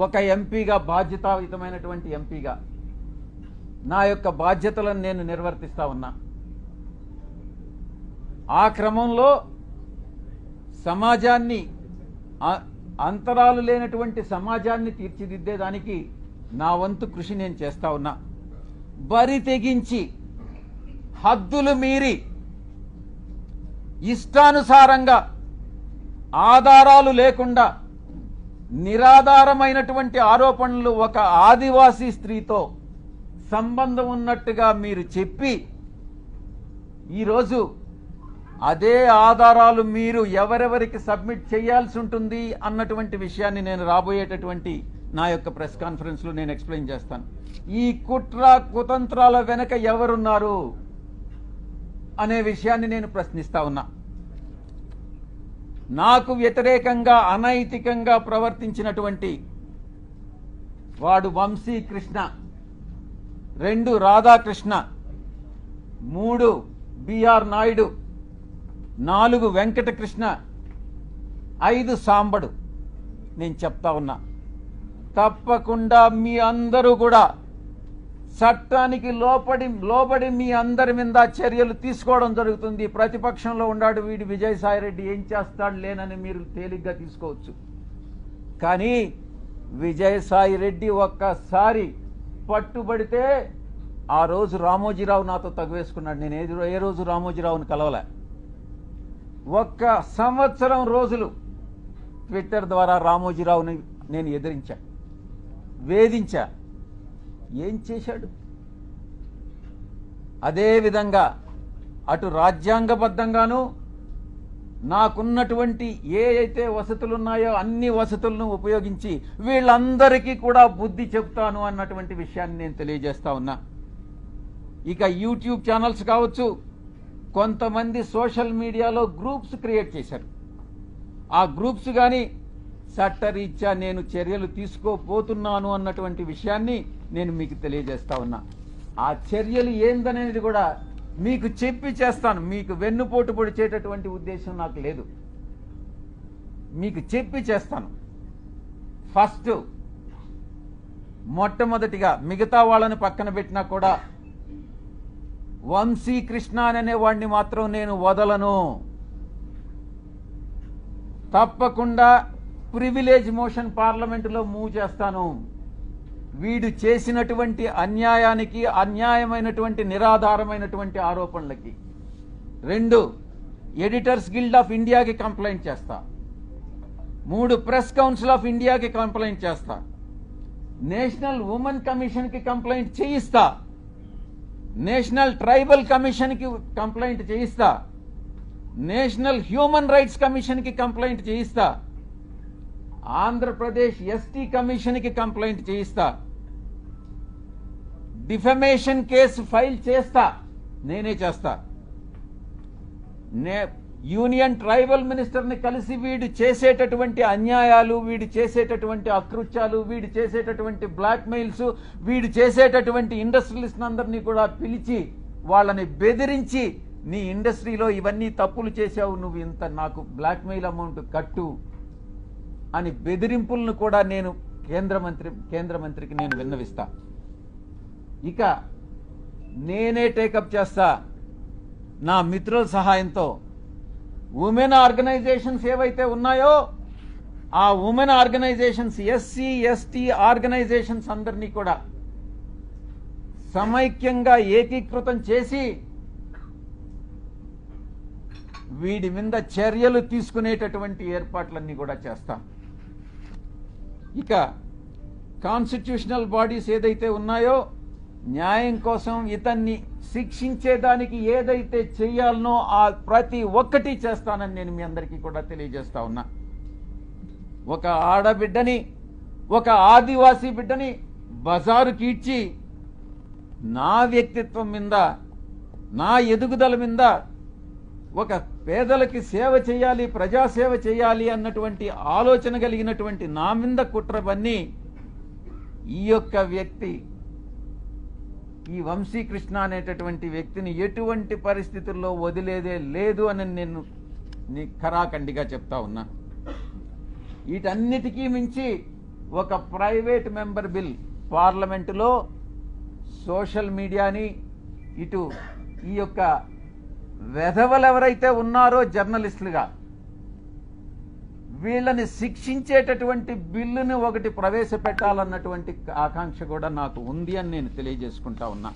ఒక ఎంపీగా, బాధ్యతాయుతమైనటువంటి ఎంపీగా నా యొక్క బాధ్యతలను నేను నిర్వర్తిస్తా ఉన్నా. ఆ క్రమంలో సమాజాన్ని, అంతరాలు లేనటువంటి సమాజాన్ని తీర్చిదిద్దేదానికి నా వంతు కృషి నేను చేస్తా ఉన్నా. బరి తెగించి హద్దులు మీరి ఇష్టానుసారంగా ఆధారాలు లేకుండా నిరాధారమైనటువంటి ఆరోపణలు ఒక ఆదివాసీ స్త్రీతో సంబంధం ఉన్నట్టుగా మీరు చెప్పి ఈరోజు అదే ఆధారాలు మీరు ఎవరెవరికి సబ్మిట్ చేయాల్సి ఉంటుంది అన్నటువంటి విషయాన్ని నేను రాబోయేటటువంటి నా యొక్క ప్రెస్ కాన్ఫరెన్స్లో నేను ఎక్స్ప్లెయిన్ చేస్తాను. ఈ కుట్ర కుతంత్రాల వెనక ఎవరున్నారు అనే విషయాన్ని నేను ప్రశ్నిస్తా ఉన్నా. నాకు వ్యతిరేకంగా అనైతికంగా ప్రవర్తించినటువంటి వాడు వంశీకృష్ణ, 2 రాధాకృష్ణ, 3 బిఆర్ నాయుడు, 4 వెంకటకృష్ణ, 5 సాంబడు. నేను చెప్తా ఉన్నా, తప్పకుండా మీ అందరూ కూడా చట్టానికి లోబడి మీ అందరి మీద చర్యలు తీసుకోవడం జరుగుతుంది. ప్రతిపక్షంలో ఉన్నాడు వీడు విజయసాయిరెడ్డి, ఏం చేస్తాడు లేనని మీరు తేలిగ్గా తీసుకోవచ్చు. కానీ విజయసాయిరెడ్డి ఒక్కసారి పట్టుబడితే ఆ రోజు రామోజీరావు నాతో తగువేసుకున్నాడు. నేను ఏ రోజు రామోజీరావుని కలవలే. 1 సంవత్సరం రోజులు ట్విట్టర్ ద్వారా రామోజీరావుని నేను ఎదిరించా, వేధించా. ఏం చేశాడు? అదేవిధంగా అటు రాజ్యాంగబద్ధంగాను నాకున్నటువంటి ఏ అయితే వసతులున్నాయో అన్ని వసతులను ఉపయోగించి వీళ్ళందరికీ కూడా బుద్ధి చెప్తాను అన్నటువంటి విషయాన్ని నేను తెలియజేస్తా ఉన్నా. ఇక యూట్యూబ్ ఛానల్స్ కావచ్చు, కొంతమంది సోషల్ మీడియాలో గ్రూప్స్ క్రియేట్ చేశారు. ఆ గ్రూప్స్ కానీ చట్టరీత్యా నేను చర్యలు తీసుకోపోతున్నాను అన్నటువంటి విషయాన్ని నేను మీకు తెలియజేస్తా ఉన్నా. ఆ చర్యలు ఏందనేది కూడా మీకు చెప్పి చేస్తాను. మీకు వెన్నుపోటు పొడిచేటటువంటి ఉద్దేశం నాకు లేదు. మీకు చెప్పి చేస్తాను. ఫస్ట్ మొట్టమొదటిగా మిగతా వాళ్ళని పక్కన పెట్టినా కూడా వంశీకృష్ణ అనే వాడిని మాత్రం నేను వదలను. తప్పకుండా ప్రివిలేజ్ మోషన్ పార్లమెంటులో మూవ్ చేస్తాను. వీడు చేసినటువంటి అన్యాయానికి, అన్యాయమైనటువంటి నిరాధారమైనటువంటి ఆరోపణలకి. 2 ఎడిటర్స్ గిల్డ్ ఆఫ్ ఇండియాకి కంప్లైంట్ చేస్తా. 3 ప్రెస్ కౌన్సిల్ ఆఫ్ ఇండియాకి కంప్లైంట్ చేస్తా. నేషనల్ ఉమెన్ కమిషన్కి కంప్లైంట్ చేయిస్తా. నేషనల్ ట్రైబల్ కమిషన్కి కంప్లైంట్ చేయిస్తా. నేషనల్ హ్యూమన్ రైట్స్ కమిషన్కి కంప్లైంట్ చేయిస్తా. ఆంధ్రప్రదేశ్ ఎస్టీ కమిషన్కి కంప్లైంట్ చేయిస్తా. డిఫమేషన్ కేసు ఫైల్ చేస్తా, నేనే చేస్తా. యూనియన్ ట్రైబల్ మినిస్టర్ని కలిసి వీడు చేసేటటువంటి అన్యాయాలు, వీడు చేసేటటువంటి అకృత్యాలు, వీడు చేసేటటువంటి బ్లాక్మెయిల్స్, వీడు చేసేటటువంటి ఇండస్ట్రియలిస్ట్ అందరినీ కూడా పిలిచి వాళ్ళని బెదిరించి నీ ఇండస్ట్రీలో ఇవన్నీ తప్పులు చేశావు, నువ్వు ఇంత నాకు బ్లాక్మెయిల్ అమౌంట్ కట్టు అని బెదిరింపులను కూడా నేను కేంద్ర మంత్రికి నేను విన్నవిస్తా. ఇక నేనే టేకప్ చేస్తా నా మిత్రుల సహాయంతో. ఉమెన్ ఆర్గనైజేషన్స్ ఏవైతే ఉన్నాయో ఆ women organisations, SC ST organisations అందరినీ కూడా సమైక్యంగా ఏకీకృతం చేసి వీడి మీద చర్యలు తీసుకునేటటువంటి ఏర్పాట్లన్నీ కూడా చేస్తాం. ఇక కాన్స్టిట్యూషనల్ బాడీస్ ఏదైతే ఉన్నాయో న్యాయం కోసం ఇతన్ని శిక్షించేదానికి ఏదైతే చేయాలనో ఆ ప్రతి ఒక్కటి చేస్తానని నేను మీ అందరికీ కూడా తెలియజేస్తా ఉన్నా. ఒక ఆడబిడ్డని, ఒక ఆదివాసీ బిడ్డని బజారు కీడ్చి నా వ్యక్తిత్వం మీద, నా ఎదుగుదల మీద, ఒక పేదలకి సేవ చేయాలి, ప్రజాసేవ చేయాలి అన్నటువంటి ఆలోచన కలిగినటువంటి నా మీద కుట్రబన్ని ఈ యొక్క వ్యక్తి, ఈ వంశీకృష్ణ అనేటటువంటి వ్యక్తిని ఎటువంటి పరిస్థితుల్లో వదిలేదే లేదు అని నేను ఖరాఖండిగా చెప్తా ఉన్నా. వీటన్నిటికీ మించి ఒక ప్రైవేట్ మెంబర్ బిల్ పార్లమెంటులో సోషల్ మీడియాని ఇటు ఈ యొక్క వెధవలు ఎవరైతే ఉన్నారో జర్నలిస్టులుగా వీళ్ళని శిక్షించేటటువంటి బిల్లుని ఒకటి ప్రవేశపెట్టాలన్నటువంటి ఆకాంక్ష కూడా నాకు ఉంది అని నేను తెలియజేసుకుంటా ఉన్నా.